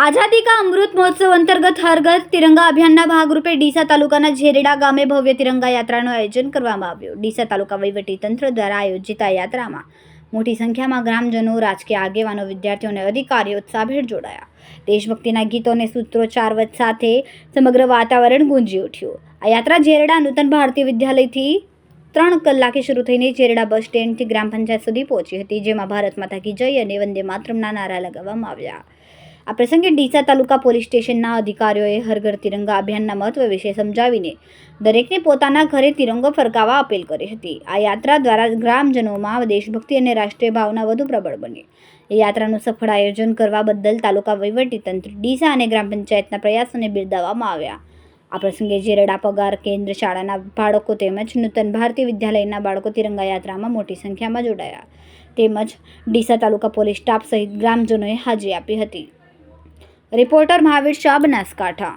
આઝાદી કા અમૃત મહોત્સવ અંતર્ગત હર ઘર તિરંગા અભિયાનના ભાગરૂપે ડીસા તાલુકાના ઝેરડા ગામે ભવ્ય તિરંગા યાત્રાનું આયોજન કરવામાં આવ્યું. ડીસા તાલુકા વહીવટીતંત્ર દ્વારા આયોજિત આ યાત્રામાં મોટી સંખ્યામાં ગ્રામજનો, રાજકીય આગેવાનો, વિદ્યાર્થીઓ અને અધિકારીઓ ઉત્સાહભેર જોડાયા. દેશભક્તિના ગીતો અને સૂત્રોચ્ચાર સાથે સમગ્ર વાતાવરણ ગુંજી ઉઠ્યું. આ યાત્રા ઝેરડા નૂતન ભારતીય વિદ્યાલયથી 3 કલાકે શરૂ થઈને ઝેરડા બસ સ્ટેન્ડથી ગ્રામ પંચાયત સુધી પહોંચી હતી, જેમાં ભારત માતા કી જય અને વંદે માતરમના નારા લગાવવામાં આવ્યા. આ પ્રસંગે ડીસા તાલુકા પોલીસ સ્ટેશનના અધિકારીઓએ હર ઘર તિરંગા અભિયાનના મહત્વ વિશે સમજાવીને દરેકને પોતાના ઘરે તિરંગો ફરકાવવા અપીલ કરી હતી. આ યાત્રા દ્વારા ગ્રામજનોમાં દેશભક્તિ અને રાષ્ટ્રીય ભાવના વધુ પ્રબળ બની. એ યાત્રાનું સફળ આયોજન કરવા બદલ તાલુકા વહીવટીતંત્ર, ડીસા અને ગ્રામ પંચાયતના પ્રયાસોને બિરદાવવામાં આવ્યા. આ પ્રસંગે ઝેરડા પગાર કેન્દ્ર શાળાના બાળકો તેમજ નૂતન ભારતીય વિદ્યાલયના બાળકો તિરંગા યાત્રામાં મોટી સંખ્યામાં જોડાયા તેમજ ડીસા તાલુકા પોલીસ સ્ટાફ સહિત ગ્રામજનોએ હાજરી આપી હતી. રિપોર્ટર મહાવીર શાહ, બનાસકાંઠા.